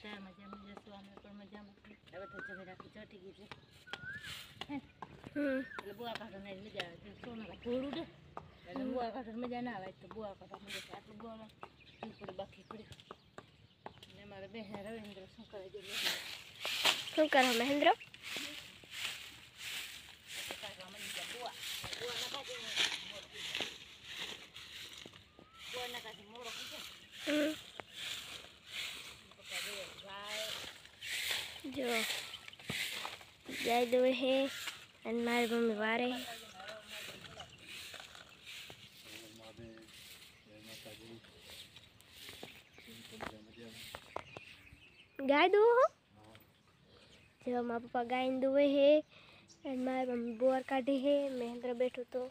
બધા મજામાં જશો, અમે પણ મજામાં છીએ. હવે તો જમી રાખી ચોટી ગઈ છે એટલે બુઆ કાઢવાની મજા આવે છે. સોનામાં થોડું દે એટલે બુઆ કાઢવાની મજા ના આવે તો બુઆ કાઢવા મજા છે. આટલું બુઆ પડી બાકી પડી અને અમારે બે રવિન્દ્ર શું કરે છે? શું કરો મહેન્દ્ર? जो गाय दो है और मारी मम्मी वारे गाय दो हो जो माँ पापा गाय दुए है और मारी मम्मी बोर काढ़ी है। महेंद्र बैठो तो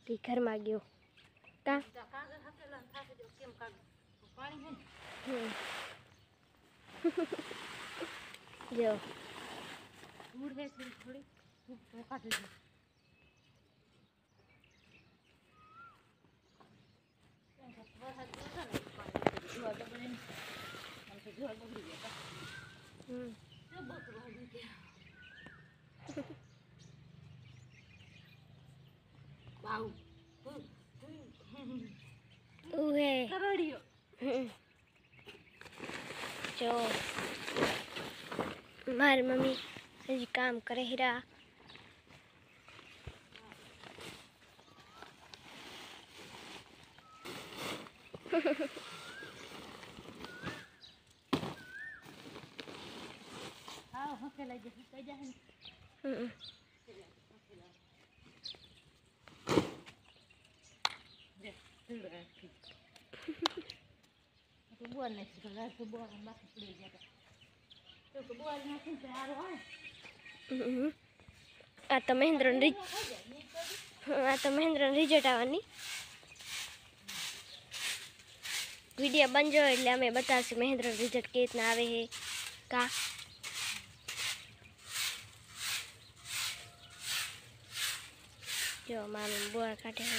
घर में गयो का जो दूर है थोड़ी तो काट दीजिए। जो मारी मम्मी हजी काम करे हीरा आ तो महेंद्र रिजल्ट आवानी वीडियो बन जाओ એટલે અમે બતાવશું મહેન્દ્ર રિઝલ્ટ કે રીતના આવે છે કા જો મામી બોર કાઢે છે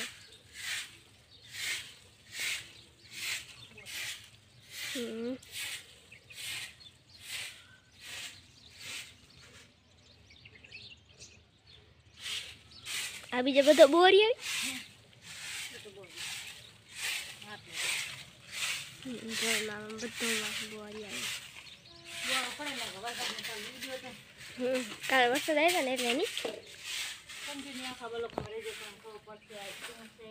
આ બીજો બધો બોરી આવી જો મામા બધું બોરી આવી કાલે વરસાદ આવ્યો ને એટલે નહીં कंटिन्यू खबर लोग मरे जो को पड़ते हैं से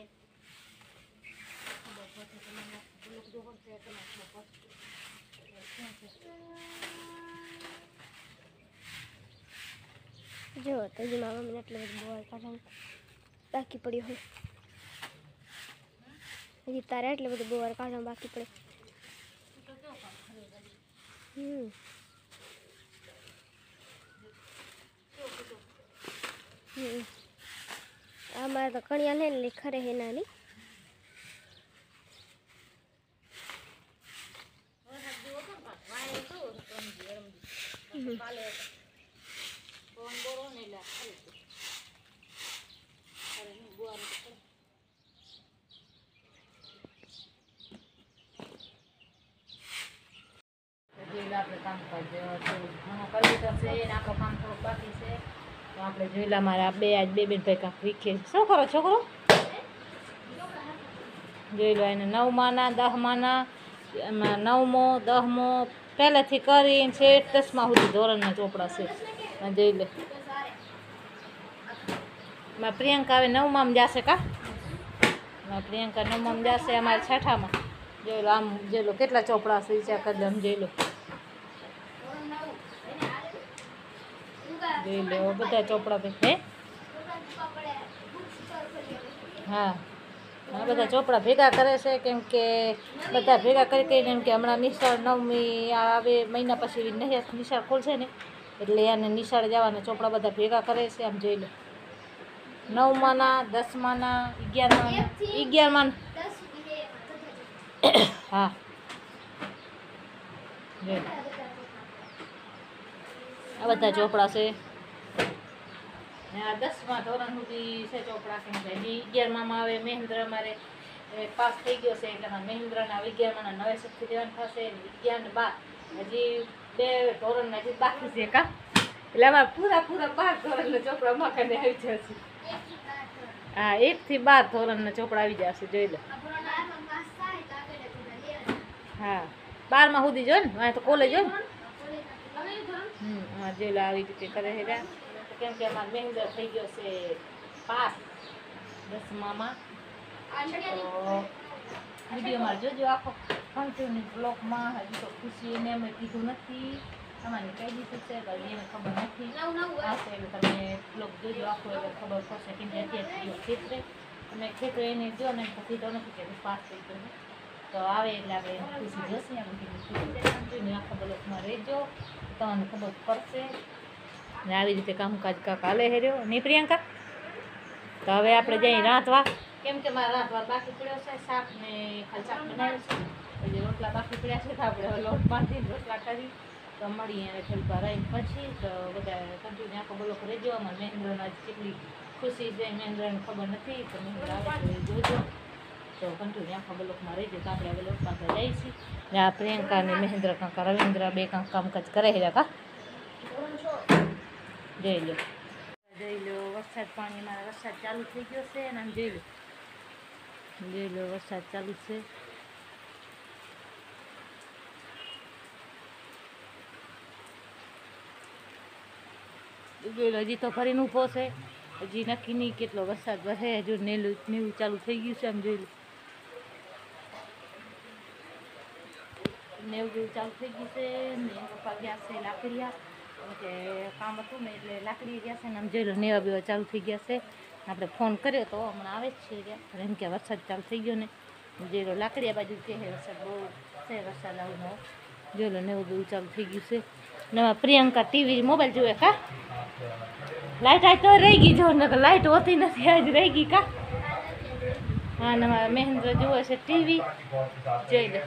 खबर पड़ते तो मैं लोग दो से तो मैं खबर जो तो जी मामा मैंने એટલે બધું બોલ કાઢન બાકી પડ્યો હોય હજી તારે એટલે બધું બોર કાઢન બાકી પડે हमारे तो कणिया ले लिखा रहे नानी काम कर दे काम थोड़ा बाकी से तो आप जोईला मारा बे आज बे बेन भाई कांक वीखे शू करो छोकरो जोई लो एने 9 माना 10 माना 9मो 10मो पहलेथी करीने छेट 10मा सुधी धोरणना ચોપડા છે જોઈ લે માં પ્રિયંકા હવે 9માં જાશે કા માં પ્રિયંકા 9માં જાશે અમાર 6ઠામાં જોઈ લો આમ જોઈ લો કેટલા ચોપડા છે વિચાર કરજો જોઈ લો જોઈ લો બધા ચોપડા पे है हाँ हाँ બધા ચોપડા ભેગા કરે છે કેમ કે બધા ભેગા કરી કરીને એમ કે હમણાં નિશાળ 9મી આવે મહિના પછી નિશાળ ખોલશે ને એટલે એને નિશાળ જવાના ચોપડા બધા ભેગા કરે છે આમ જોઈ લો 9માના 10માના 11માના हाँ आ બધા ચોપડા છે आ 10मा ધોરણ સુધી છે ચોપડા કેમ કે 11માં આવે મહેન્દ્ર અમારે પાસ થઈ ગયો છે એટલે મહેન્દ્રના 11માના નવે સખી દેવાન થશે વિજ્ઞાન 12 હજી 2 ધોરણના જે બાકી છે કા એટલે અમારે પૂરા 12 ધોરણના ચોપડા મકાને આવી જશે. હા 1 થી 12 ધોરણના ચોપડા આવી જશે જોઈ લો. હા 12માં સુધી જો ને તો કોલેજ હોય ને. જોઈ લો આવી રીતે કરે છે કેમ કે અમારે મહેન્દ્ર થઈ ગયો છે પાસ 10મામાં. તો વિડીયોમાં જોજો આખો કન્ટિન્યુ બ્લોગમાં. હજી તો ખુશી એને અમે કીધું નથી, તમારે કહી દીધું છે પણ એને ખબર નથી આવશે એટલે તમે બ્લોગ જોજો આખો એટલે ખબર પડશે. કેમ કે અત્યારે ગયો ખેતરે અમે ખેતરે એને જો ને પછી તો નથી કે પાસ થઈ ગયો તો આવે એટલે આપણે એને ખુશી જોશે. એમ કીધું કન્ટિન્યુ આખો બ્લોગમાં રહેજો તમને ખબર પડશે. ને આવી રીતે કામકાજ કાંક હાલે હેર્યો નહીં પ્રિયંકા. તો હવે આપણે જઈએ રાંધવા કેમ કે મારા રાંધવા બાકી પડ્યો છે. શાક ને ખાલી શાક બનાવ્યું છે એટલે રોટલા બાકી પડ્યા છે તો આપણે લોટ બાંધીને રોટલા કરી તો મળીએ અને થોડીક વાર રહીને પછી તો બધા કન્ટિન્યુ આખો બ્લોગ રહેજો. અમારે મહેન્દ્રના કેટલી ખુશી છે મહેન્દ્રને ખબર નથી તો મહેન્દ્ર આવે તો જોજો. તો કન્ટિન્યુ આખો બ્લોગમાં રહેજો. તો આપણે હવે લોટ પાસે જઈએ છીએ ને આ પ્રિયંકા અને મહેન્દ્ર કાંકા રવિન્દ્ર 2 કાંક કામકાજ કરે છે કા જોઈ લો. જોઈ લો વરસાદ પાણી મારા વરસાદ ચાલુ થઈ ગયો છે અને આમ જોઈ લો વરસાદ ચાલુ છે. જોઈ લો હજી તો ફરીને ઊભો છે. હજી નક્કી નહીં કેટલો વરસાદ વરસે. હજુ નેવું ચાલુ થઈ ગયું છે. આમ જોઈ લો 90 ચાલુ થઈ ગયું છે. ને પપ્પા ગયા છે લાકડીયા કે કામ હતું ને એટલે લાકડી ગયા છે ને આમ જોઈ લો 90 ચાલુ થઈ ગયા છે. આપણે ફોન કર્યો તો હમણાં આવે જ છે એમ કે વરસાદ ચાલુ થઈ ગયો ને જોઈ લો લાકડીયા બાજુ કે વરસાદ બહુ છે. વરસાદ આવું જોઈ લો 90 ચાલુ થઈ ગયું છે. ને પ્રિયંકા ટીવી મોબાઈલ જોવે કા લાઇટ આજ તો રહી ગઈ જો ને લાઇટ હોતી નથી આજ રહી ગઈ કા. હા ને મારા મહેન્દ્ર જુએ છે ટીવી જોઈ લો.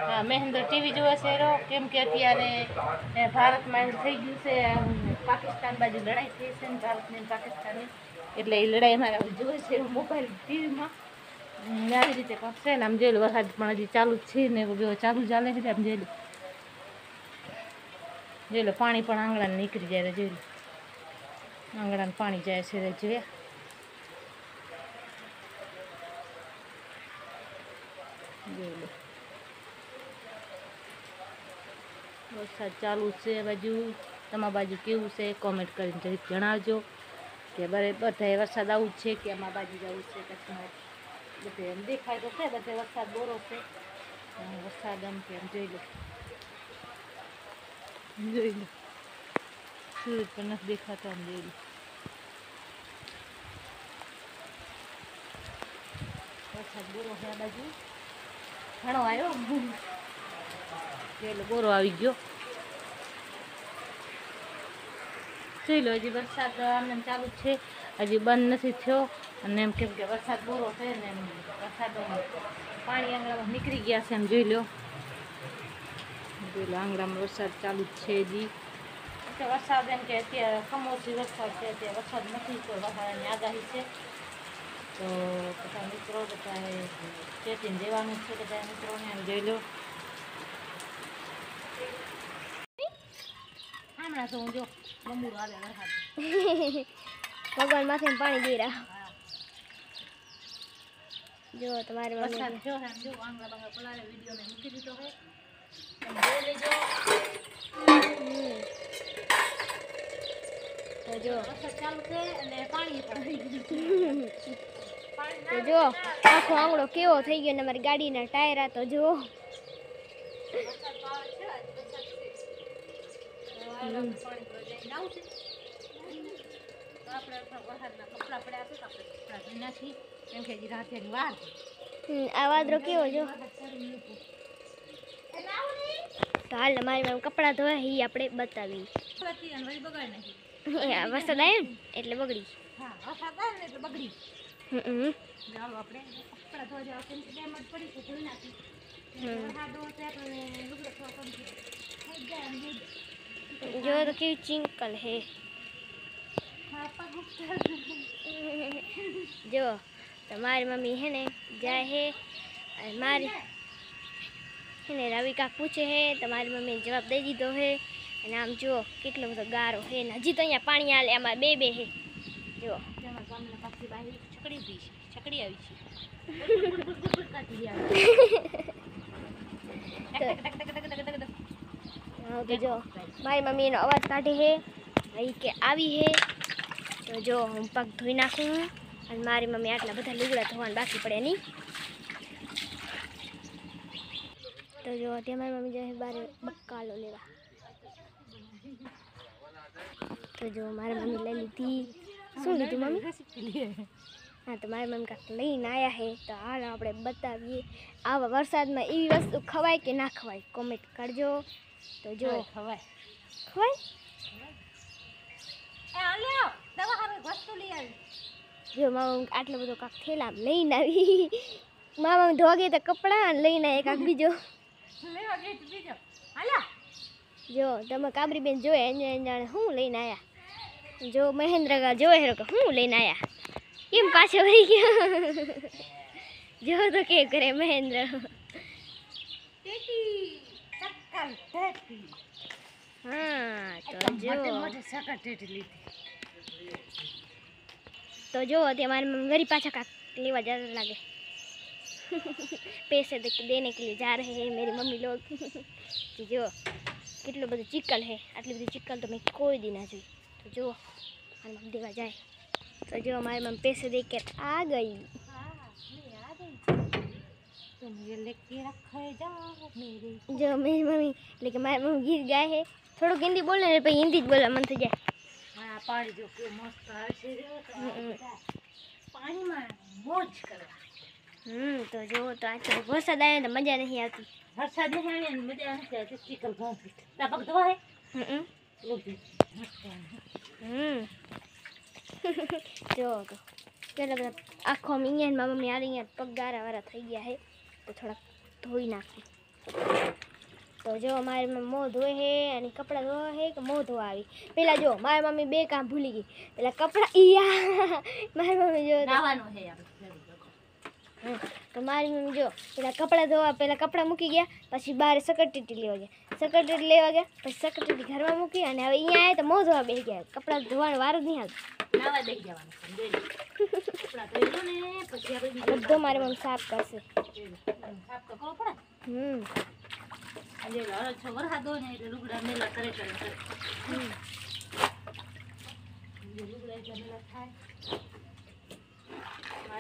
હા મહેન્દ્ર ટીવી જોવે છે એરો કેમ કે અત્યારે ભારતમાં એવું થઈ ગયું છે પાકિસ્તાન બાજુ લડાઈ થઈ છે ને ભારતની પાકિસ્તાનની એટલે એ લડાઈ અમારે જોવે છે મોબાઈલ ટીવીમાં. આવી રીતે કરશે ને આમ જોઈ લો વરસાદ પણ હજી ચાલુ જ છે ને બધું ચાલુ ચાલે છે. આમ જોઈ લો પાણી પણ આંગણાને નીકળી જાય. જોઈ લો આંગણાને પાણી જાય છે જોયા. જોઈ લો વરસાદ ચાલુ છે બાજુ. તમારા બાજુ કેવું છે કોમેન્ટ કરીને જરીક જણાવજો કે બધાએ વરસાદ આવું જ છે કે અમારા બાજુ જ આવું છે કચ્છમાં. બધે એમ દેખાય તો છે બધે વરસાદ બોરો છે વરસાદ આમ કે એમ જોઈ લો સૂરજ પણ નથી દેખાતો. આમ જોઈ લો વરસાદ બોરો છે આ બાજુ ઘણો આવ્યો જોઈ લો બોરો આવી ગયો. જોઈ લો હજી વરસાદ આમને ચાલુ જ છે હજી બંધ નથી થયો. અને એમ કેમ કે વરસાદ બોરો છે ને એમ વરસાદ પાણી આંગણામાં નીકળી ગયા છે. એમ જોઈ લો આંગણામાં વરસાદ ચાલુ જ છે હજી. વરસાદ એમ કે અત્યારે કમોસમી વરસાદ છે અત્યારે વરસાદ નથી તો વરસાદની આગાહી છે. તો બધા મિત્રો બધાએ ચેતીને દેવાનું છે બધા મિત્રોને. એમ જોઈ લો હમણાં તો હું જો બમુર આવે વરસાદ ભગવાન માથે પાણી દઈ રહ્યા જો તમારે વરસાદ જો આંગળા બાંગળા પલાળે વિડીયોને મૂકી દીધો છે તમે જોઈ લેજો. તો જો વરસાદ ચાલુ છે અને પાણી પણ થઈ ગયું. તો જો આખો આંગળો કેવો થઈ ગયો ને અમારી ગાડીના ટાયરા તો જો વરસાદ આવે છે વરસાદ છે પાણી જઈને આવશે તો આપણે વરસાદના કપડાં પડ્યા છે તો આપણે કપડાં ધોઈ નાખી કેમ કે હજી રાતેની વાર. આ વાદળો કેવો જો. તો હાલ મારી કપડાં ધોયા એ આપણે બતાવી. વરસાદ આવ્યો ને એટલે બગડી. હા વરસાદ આવે ને એટલે બગડી. ચાલો આપણે કપડાં ધોઈ જવા કેમ કે ડેમેજ પડી છે ધોઈ નાખી. વરસાદ હોય આપણે લુગડા થોડા થઈ જાય. જો તો કેવી ચિંકલ હે. જો તો મારી મમ્મી હે ને જાય હે મારી એને રવિ કાક પૂછે હે તો મારી મમ્મીએ જવાબ દઈ દીધો હે અને આમ જુઓ કેટલો બધો ગારો હે ને હજી તો અહીંયા પાણી આલે આમાં બે હે જુઓ તેમાં ગામના પાછી બાઈ છકડી ઉભી છે છકડી આવી છે કાઢી હા તો જો મારી મમ્મી એનો અવાજ કાઢે હે એ કે આવી હે તો જો હું પગ ધોઈ નાખું અને મારી મમ્મી આટલા બધા લુગડા ધોવાનું બાકી પડે નહીં તો જો અત્યારે મારી મમ્મી જાય બારે બકાલો લેવા તો જો મારી મમ્મી લઈ લીધી શું લીધું મમ્મી હા તો મારી મમ્મી કાંઈક લઈને આવ્યા હે તો હાલ આપણે બતાવીએ આવા વરસાદમાં એવી વસ્તુ ખવાય કે ના ખવાય કોમેન્ટ કરજો તો જો ખવાય ખવાય વસ્તુ લઈ આવી જો મામા આટલો બધો કાંક થેલા લઈને આવી મામા ધોગે તો કપડાં લઈને આવે કાંક બીજો લેવા ગઈ તું બીજો હાલા જો તમે કાબરી બેન જોયે એને જાણે શું લઈને આવ્યા જો મહેન્દ્ર કા જોયે હેરો કે શું લઈને આવ્યા કેમ પાછો વળી ગયો જો તો કે કરે મહેન્દ્ર ટેટી સક્કર ટેટી હા તો જો મોટે સક્કર ટેટી લીધી तो जो होती हमारी मम्मी वही पाछा का लेवा जा लगे पैसे देने के लिए जा रहे हैं मेरी मम्मी लोग जो कितलो बड़ो चिक्कल है आटली बड़ी चिक्कल तो मैं कोई दी ना जोई तो जो हमारी मम्मी देवा जाए तो जो हमारी मम्मी पैसे दे कर आ गई तुम ये लेके रखे जाओ मेरे जो मेरी मम्मी लेकिन हमारी मम्मी गीत गाए है थोड़ा हिंदी बोलने पर हिंदी ज बोला मन थी जाए हाँ पानी जो के मस्त આવે છે પાણીમાં મોજ કરવા तो जो तो आज तो वरसाद आया तो मजा नहीं आती વરસાદ નહીં આવે ને મજા નથી આવતી ચીકલ ઘાસ તાપક ધોવા હે જો તો કેટલા બધા આખો મિયાનમાં મમ્મી આ અહીંયા પગ ગારાવાળા થઈ ગયા છે તો થોડાક ધોઈ નાખી તો જો મારી મમ્મી મોં ધોએ હે અને કપડાં ધોવા હે કે મોં ધોવા આવી પેલા જો મારી મમ્મી બે કામ ભૂલી ગઈ પેલા કપડાં ઈયા મારી મમ્મી જો નાવાનું હે તો મારી મમ્મી જો પેલા કપડાં ધોવા પેલા કપડાં મૂકી ગયા પછી બહાર સકરટીટી લેવા ગયા સકરટીટી લેવા ગયા પછી સકરટીટી ઘરમાં મૂકી અને હવે અહીંયા આવ્યા તો મોં ધોવા બેસી ગયા કપડાં ધોવાનો વાર જ નહીં આવતો નાવા દઈ જવાનું કપડા ધોઈ લો ને પછી આપણે બીજું બધો મારી મમ્મી સાફ કરશે સાફ તો કરવો પડે આજે હળદ છો વરસાદ હોય ને એટલે લુગડા મેલા કરે લુગડા એટલે મેલા થાય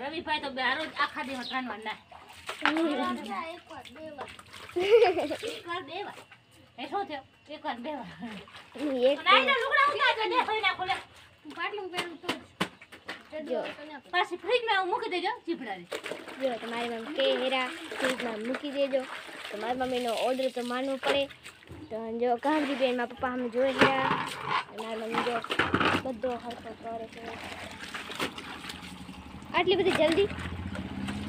રવિભાઈ તો રોજ આખા દિવસ કાનવા ના એકવાર બે વાર એ શું થયો એકવાર બે વાર લુગડા ઉતાર નાખો લે પાટલું પહેરું તો પાછી ફ્રીજમાં મૂકી દેજો ચીપડાની જો તમારી મમ્મી કે હેરા ફ્રીજમાં મૂકી દેજો તો મારી મમ્મીનો ઓર્ડર તો માનવો પડે તો જો ગામડી બેનમાં પપ્પા અમે જોઈ રહ્યા મારી મમ્મી જો બધો હરખો કરે છે આટલી બધી જલ્દી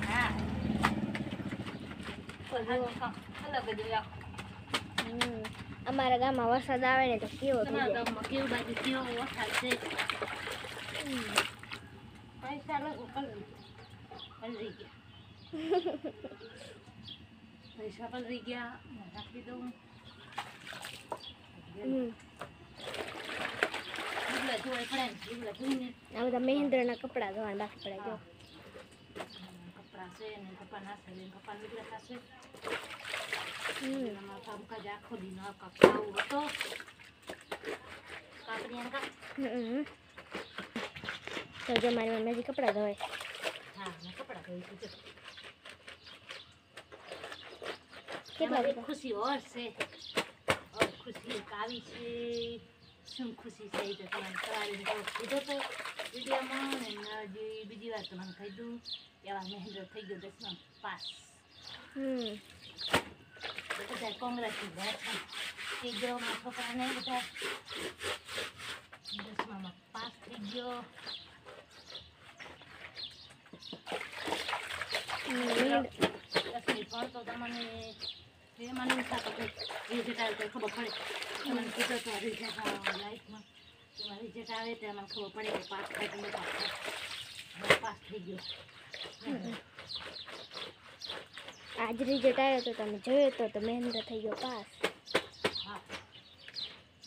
હા અલગ જ અમારા ગામમાં વરસાદ આવે ને તો કેવો થઈ જાય ગામમાં કેવું બાજુ કેવો વરસાદ છે પૈસા લોકો પલરી ગયા પૈસા પલરી ગયા રાખી દઉં લુગડા ધોવાય પડે ને લુગડા ધોઈને આ બધા મહેન્દ્રના કપડાં ધોવાના બાકી પડે જો કપડાં છે ને કપા નાખે ને કપા લુગડા થશે કામકાજ આખો દી ના ખાવું હતો કાપડી તો જો મારી મમ્મી હજી કપડાં ધોય હા મેં કપડાં ધોઈ દીધું કેટલા બધા ખુશી ઓર છે ઓર ખુશી આવી છે શું ખુશી છે એ તો તમારે સવારે કીધો તો વિડીયોમાં ને બીજી વાર તો મને કીધું એવા મહેન્દ્ર થઈ ગયો 10માં પાસ બધા કોંગ્રેચ્યુલેશન એક ગ્રામના છોકરાને બધા 10માં પાસ થઈ ગયો દસમી ભણતો તમને એમાં નહીં થતો રિઝલ્ટ આવે તો ખબર પડે મને કીધો તો રિઝલ્ટ લાઈફમાં એમાં રિઝલ્ટ આવે તો મને ખબર પડે કે પાસ થાય કે પાસ થઈ ગયો આજ રિઝલ્ટ આવ્યો તો તમે જોયો તો મહેન્દ્ર થઈ ગયો પાસ. હા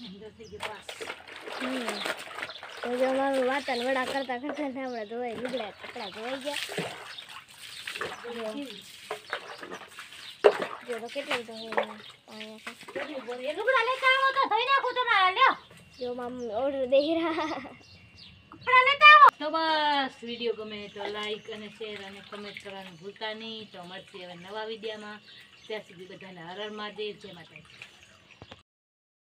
મહેન્દ્ર થઈ ગયો પાસ. તો જો મારું વાતન વડા કરતા કરતા ને આપણે ધોવાઈ લુગડા કપડા ધોવાઈ ગયા. જો તો કેટલી ધોવાઈ એ લુગડા લેતા આવો તો ધોઈ નાખું તમારા લ્યો. જો મમ્મી ઓર્ડર દે રહ્યા. કપડા લેતા આવો. તો બસ વિડીયો ગમે તો લાઈક અને શેર અને કમેન્ટ કરવાનું ભૂલતા નહીં. તો મળશે હવે નવા વિડીયોમાં. ત્યાં સુધી બધાને હર હર મહાદેવ, જય માતાજી.